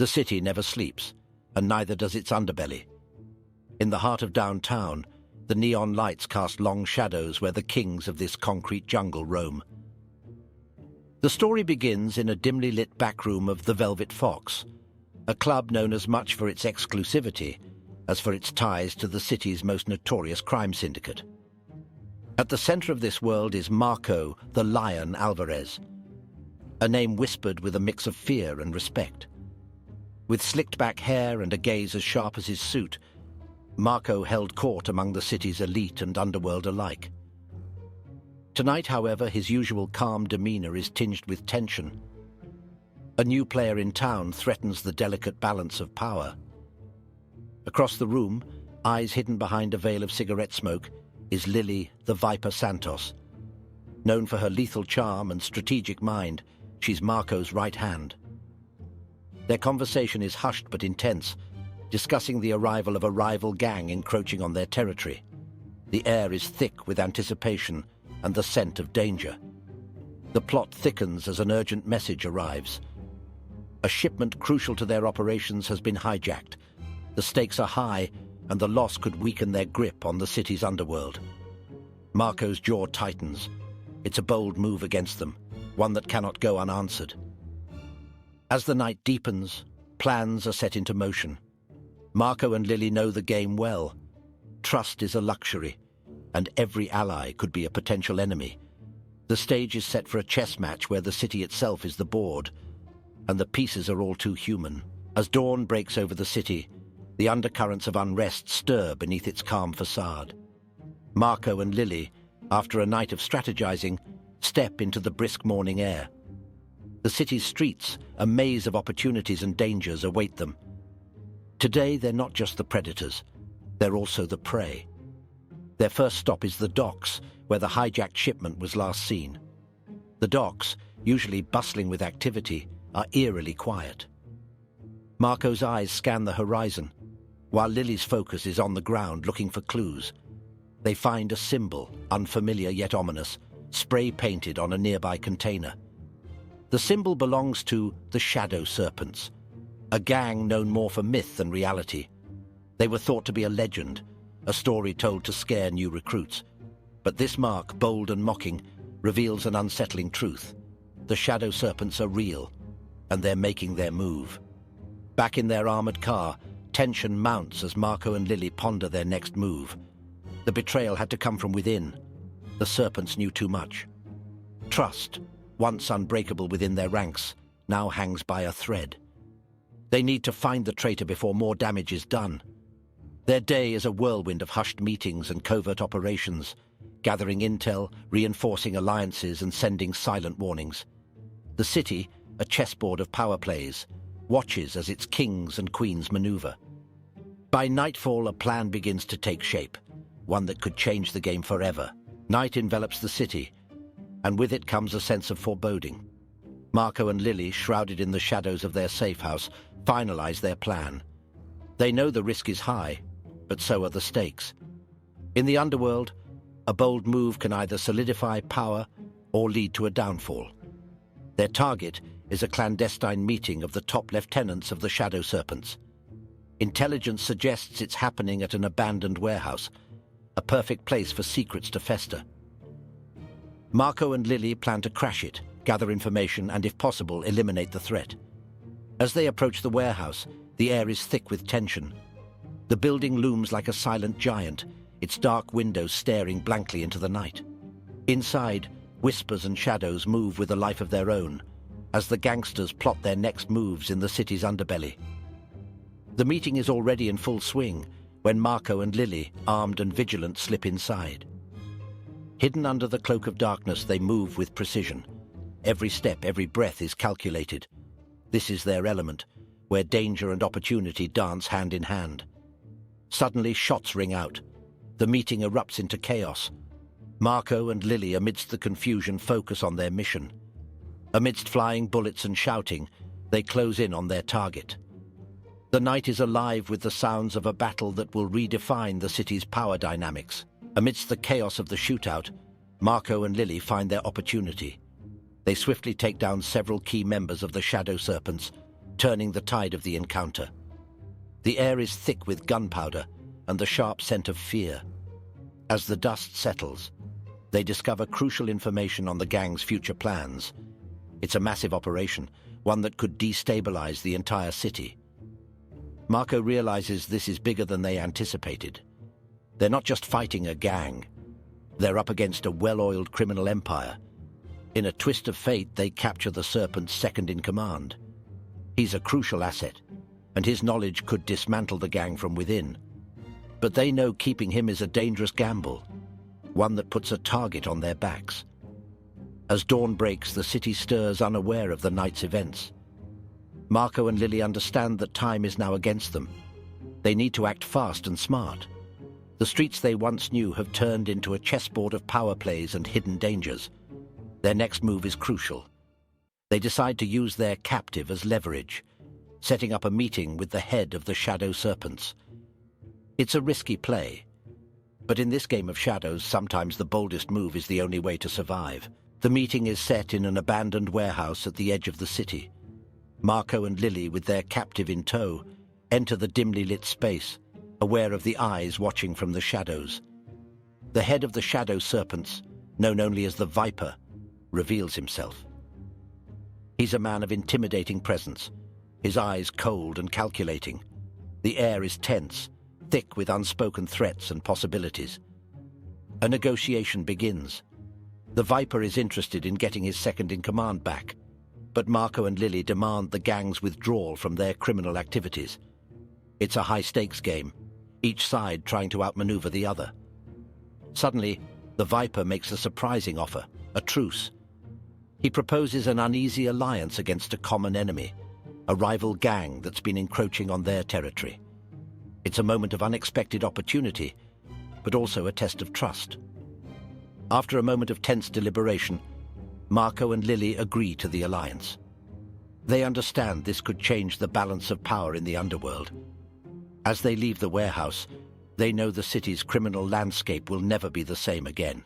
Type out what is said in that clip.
The city never sleeps, and neither does its underbelly. In the heart of downtown, the neon lights cast long shadows where the kings of this concrete jungle roam. The story begins in a dimly lit backroom of the Velvet Fox, a club known as much for its exclusivity as for its ties to the city's most notorious crime syndicate. At the center of this world is Marco the Lion Alvarez, a name whispered with a mix of fear and respect. With slicked-back hair and a gaze as sharp as his suit, Marco held court among the city's elite and underworld alike. Tonight, however, his usual calm demeanor is tinged with tension. A new player in town threatens the delicate balance of power. Across the room, eyes hidden behind a veil of cigarette smoke, is Lily the Viper Santos. Known for her lethal charm and strategic mind, she's Marco's right hand. Their conversation is hushed but intense, discussing the arrival of a rival gang encroaching on their territory. The air is thick with anticipation and the scent of danger. The plot thickens as an urgent message arrives. A shipment crucial to their operations has been hijacked. The stakes are high, and the loss could weaken their grip on the city's underworld. Marco's jaw tightens. It's a bold move against them, one that cannot go unanswered. As the night deepens, plans are set into motion. Marco and Lily know the game well. Trust is a luxury, and every ally could be a potential enemy. The stage is set for a chess match where the city itself is the board, and the pieces are all too human. As dawn breaks over the city, the undercurrents of unrest stir beneath its calm facade. Marco and Lily, after a night of strategizing, step into the brisk morning air. The city's streets, a maze of opportunities and dangers, await them. Today, they're not just the predators, they're also the prey. Their first stop is the docks, where the hijacked shipment was last seen. The docks, usually bustling with activity, are eerily quiet. Marco's eyes scan the horizon, while Lily's focus is on the ground looking for clues. They find a symbol, unfamiliar yet ominous, spray-painted on a nearby container. The symbol belongs to the Shadow Serpents, a gang known more for myth than reality. They were thought to be a legend, a story told to scare new recruits. But this mark, bold and mocking, reveals an unsettling truth. The Shadow Serpents are real, and they're making their move. Back in their armored car, tension mounts as Marco and Lily ponder their next move. The betrayal had to come from within. The Serpents knew too much. Trust, once unbreakable within their ranks, now hangs by a thread. They need to find the traitor before more damage is done. Their day is a whirlwind of hushed meetings and covert operations, gathering intel, reinforcing alliances, and sending silent warnings. The city, a chessboard of power plays, watches as its kings and queens maneuver. By nightfall, a plan begins to take shape, one that could change the game forever. Night envelops the city, and with it comes a sense of foreboding. Marco and Lily, shrouded in the shadows of their safe house, finalize their plan. They know the risk is high, but so are the stakes. In the underworld, a bold move can either solidify power or lead to a downfall. Their target is a clandestine meeting of the top lieutenants of the Shadow Serpents. Intelligence suggests it's happening at an abandoned warehouse, a perfect place for secrets to fester. Marco and Lily plan to crash it, gather information, and if possible, eliminate the threat. As they approach the warehouse, the air is thick with tension. The building looms like a silent giant, its dark windows staring blankly into the night. Inside, whispers and shadows move with a life of their own, as the gangsters plot their next moves in the city's underbelly. The meeting is already in full swing when Marco and Lily, armed and vigilant, slip inside. Hidden under the cloak of darkness, they move with precision. Every step, every breath is calculated. This is their element, where danger and opportunity dance hand in hand. Suddenly, shots ring out. The meeting erupts into chaos. Marco and Lily, amidst the confusion, focus on their mission. Amidst flying bullets and shouting, they close in on their target. The night is alive with the sounds of a battle that will redefine the city's power dynamics. Amidst the chaos of the shootout, Marco and Lily find their opportunity. They swiftly take down several key members of the Shadow Serpents, turning the tide of the encounter. The air is thick with gunpowder and the sharp scent of fear. As the dust settles, they discover crucial information on the gang's future plans. It's a massive operation, one that could destabilize the entire city. Marco realizes this is bigger than they anticipated. They're not just fighting a gang. They're up against a well-oiled criminal empire. In a twist of fate, they capture the Serpent's second-in-command. He's a crucial asset, and his knowledge could dismantle the gang from within. But they know keeping him is a dangerous gamble, one that puts a target on their backs. As dawn breaks, the city stirs unaware of the night's events. Marco and Lily understand that time is now against them. They need to act fast and smart. The streets they once knew have turned into a chessboard of power plays and hidden dangers. Their next move is crucial. They decide to use their captive as leverage, setting up a meeting with the head of the Shadow Serpents. It's a risky play, but in this game of shadows, sometimes the boldest move is the only way to survive. The meeting is set in an abandoned warehouse at the edge of the city. Marco and Lily, with their captive in tow, enter the dimly lit space, aware of the eyes watching from the shadows. The head of the Shadow Serpents, known only as the Viper, reveals himself. He's a man of intimidating presence, his eyes cold and calculating. The air is tense, thick with unspoken threats and possibilities. A negotiation begins. The Viper is interested in getting his second-in-command back, but Marco and Lily demand the gang's withdrawal from their criminal activities. It's a high-stakes game, each side trying to outmaneuver the other. Suddenly, the Viper makes a surprising offer, a truce. He proposes an uneasy alliance against a common enemy, a rival gang that's been encroaching on their territory. It's a moment of unexpected opportunity, but also a test of trust. After a moment of tense deliberation, Marco and Lily agree to the alliance. They understand this could change the balance of power in the underworld. As they leave the warehouse, they know the city's criminal landscape will never be the same again.